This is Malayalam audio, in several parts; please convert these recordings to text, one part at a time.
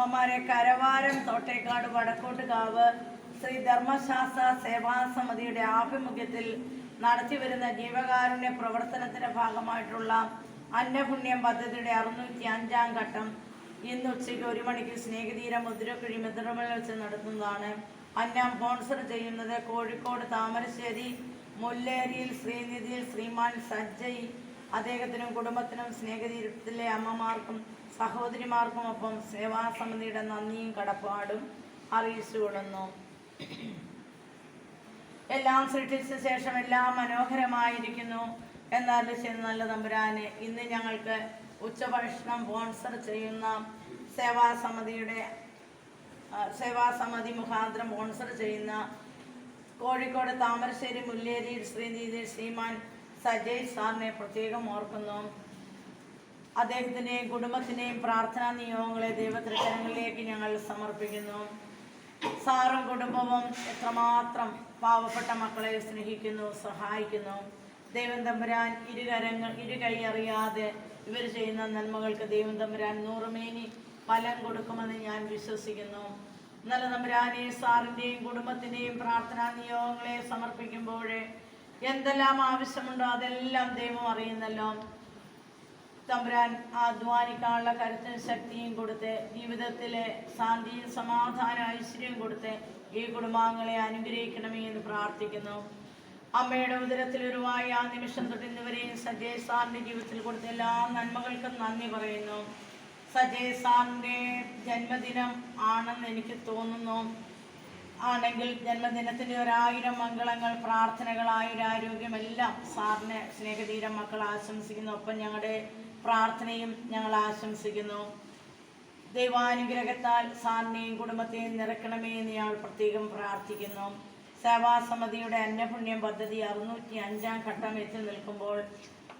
അവന്മാരെ കരവാരം തോട്ടേക്കാട് വടക്കോട്ടുകാവ് ശ്രീ ധർമ്മശാസ്ത്ര സേവാ സമിതിയുടെ ആഭിമുഖ്യത്തിൽ നടത്തിവരുന്ന ജീവകാരുണ്യ പ്രവർത്തനത്തിന്റെ ഭാഗമായിട്ടുള്ള അന്നപുണ്യം പദ്ധതിയുടെ 605-ാം ഘട്ടം ഇന്ന് ഉച്ചയ്ക്ക് 1 മണിക്ക് സ്നേഹതീരം മുദ്രക്കുഴി മിത്രമൽ വെച്ച് നടത്തുന്നതാണ്. അന്നം സ്പോൺസർ ചെയ്യുന്നത് കോഴിക്കോട് താമരശ്ശേരി മുല്ലേരിയിൽ ശ്രീനിധിയിൽ ശ്രീമാൻ സജ്ജയ്. അദ്ദേഹത്തിനും കുടുംബത്തിനും സ്നേഹതീരത്തിലെ അമ്മമാർക്കും സഹോദരിമാർക്കുമൊപ്പം സേവാസമിതിയുടെ നന്ദിയും കടപ്പാടും അറിയിച്ചുകൊള്ളുന്നു. എല്ലാം സൃഷ്ടിച്ച ശേഷം എല്ലാം മനോഹരമായിരിക്കുന്നു എന്നല്ല ചെയ്യുന്ന നല്ല തമ്പുരാനെ, ഇന്ന് ഞങ്ങൾക്ക് ഉച്ചഭക്ഷണം സ്പോൺസർ ചെയ്യുന്ന സേവാസമിതി മുഖാന്തരം സ്പോൺസർ ചെയ്യുന്ന കോഴിക്കോട് താമരശ്ശേരി മുല്ലേരി ശ്രീനിധി ശ്രീമാൻ സജയ് സാറിനെ പ്രത്യേകം ഓർക്കുന്നു. അദ്ദേഹത്തിൻ്റെയും കുടുംബത്തിൻ്റെയും പ്രാർത്ഥനാ നിയോഗങ്ങളെ ദൈവത്തിരങ്ങളിലേക്ക് ഞങ്ങൾ സമർപ്പിക്കുന്നു. സാറും കുടുംബവും എത്രമാത്രം പാവപ്പെട്ട മക്കളെ സ്നേഹിക്കുന്നു, സഹായിക്കുന്നു. ദൈവം തമ്പുരാൻ ഇരുകൈ അറിയാതെ ഇവർ ചെയ്യുന്ന നന്മകൾക്ക് ദൈവം തമ്പുരാൻ 100 മേനി ഫലം കൊടുക്കുമെന്ന് ഞാൻ വിശ്വസിക്കുന്നു. നല്ല തമ്പുരാനെ, സാറിൻ്റെയും കുടുംബത്തിൻ്റെയും പ്രാർത്ഥനാ നിയോഗങ്ങളെ സമർപ്പിക്കുമ്പോൾ എന്തെല്ലാം ആവശ്യമുണ്ടോ അതെല്ലാം ദൈവം അറിയുന്നല്ലോ. തമ്പുരാൻ അധ്വാനിക്കാനുള്ള കരുത്തും ശക്തിയും കൊടുത്ത് ജീവിതത്തിലെ ശാന്തിയും സമാധാന ഐശ്വര്യം കൊടുത്ത് ഈ കുടുംബാംഗങ്ങളെ അനുഗ്രഹിക്കണമേ എന്ന് പ്രാർത്ഥിക്കുന്നു. അമ്മയുടെ ഉദരത്തിൽ ഉരുവായി ആ നിമിഷം തൊട്ടിന്നവരെയും സജയ് സാറിൻ്റെ ജീവിതത്തിൽ കൊടുത്ത എല്ലാ നന്മകൾക്കും നന്ദി പറയുന്നു. സജയ് സാറിൻ്റെ ജന്മദിനം ആണെന്ന് എനിക്ക് തോന്നുന്നു. ആണെങ്കിൽ ജന്മദിനത്തിൻ്റെ 1000 മംഗളങ്ങൾ, പ്രാർത്ഥനകൾ, ആയുരാരോഗ്യമെല്ലാം സാറിന് സ്നേഹതീരം മക്കൾ ആശംസിക്കുന്നു. ഒപ്പം ഞങ്ങളുടെ പ്രാർത്ഥനയും ഞങ്ങൾ ആശംസിക്കുന്നു. ദൈവാനുഗ്രഹത്താൽ സാറിനെയും കുടുംബത്തെയും നിറയ്ക്കണമേ എന്ന് ഞങ്ങൾ പ്രത്യേകം പ്രാർത്ഥിക്കുന്നു. സേവാസമിതിയുടെ അന്നപുണ്യം പദ്ധതി 605-ാം ഘട്ടം എത്തി നിൽക്കുമ്പോൾ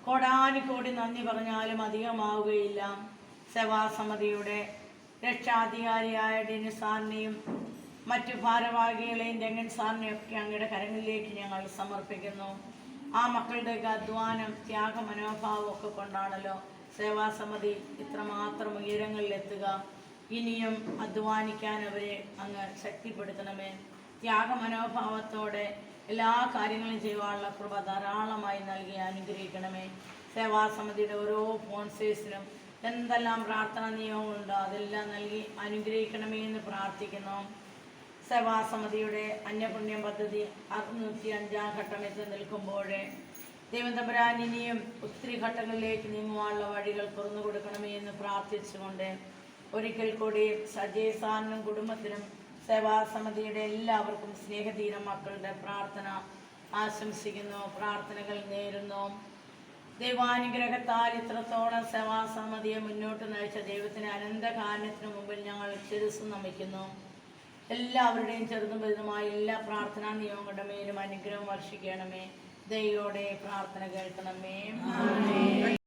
കോടാനുകോടി നന്ദി പറഞ്ഞാലും അധികമാവുകയില്ല. സേവാസമിതിയുടെ രക്ഷാധികാരിയായ ഡിനി സാറിനെയും മറ്റു ഭാരവാഹികളെയും രംഗൻ സാറിനെയൊക്കെ അങ്ങയുടെ കരങ്ങളിലേക്ക് ഞങ്ങൾ സമർപ്പിക്കുന്നു. ആ മക്കളുടെയൊക്കെ അധ്വാനം, ത്യാഗ മനോഭാവം ഒക്കെ കൊണ്ടാണല്ലോ സേവാസമിതി ഇത്രമാത്രം ഉയരങ്ങളിലെത്തുക. ഇനിയും അധ്വാനിക്കാൻ അവരെ അങ്ങ് ശക്തിപ്പെടുത്തണമേ. ത്യാഗ മനോഭാവത്തോടെ എല്ലാ കാര്യങ്ങളും ചെയ്യുവാനുള്ള കൃപ ധാരാളമായി നൽകി അനുഗ്രഹിക്കണമേ. സേവാസമിതിയുടെ ഓരോ സ്പോൺസേഴ്സിനും എന്തെല്ലാം പ്രാർത്ഥനാ നിയമങ്ങളുണ്ടോ അതെല്ലാം നൽകി അനുഗ്രഹിക്കണമേ എന്ന് പ്രാർത്ഥിക്കുന്നു. സേവാസമിതിയുടെ അന്നപുണ്യം പദ്ധതി 605-ാം ഘട്ടം എത്തി നിൽക്കുമ്പോൾ ദൈവം തമ്പുരാൻ ഇനിയും ഒത്തിരി ഘട്ടങ്ങളിലേക്ക് നീങ്ങുവാനുള്ള വഴികൾ തുറന്നു കൊടുക്കണമേ എന്ന് പ്രാർത്ഥിച്ചുകൊണ്ട് ഒരിക്കൽ കൂടി സജയ് സാറിനും കുടുംബത്തിനും സേവാസമിതിയുടെ എല്ലാവർക്കും സ്നേഹതീരം മക്കളുടെ പ്രാർത്ഥന ആശംസിക്കുന്നു, പ്രാർത്ഥനകൾ നേരുന്നു. ദൈവാനുഗ്രഹത്താൽ ഇത്രത്തോളം സേവാസമിതിയെ മുന്നോട്ട് നയിച്ച ദൈവത്തിന് അനന്തകാരണത്തിന് മുമ്പിൽ ഞങ്ങൾ ശിരസ്സ് നമിക്കുന്നു. എല്ലാവരുടെയും ചെറുതും വലുതുമായ എല്ലാ പ്രാർത്ഥനാ നിയമങ്ങളുടെ മേലും അനുഗ്രഹം വർഷിക്കണമേ. ദൈവയോടെ പ്രാർത്ഥന കേൾക്കണമേ.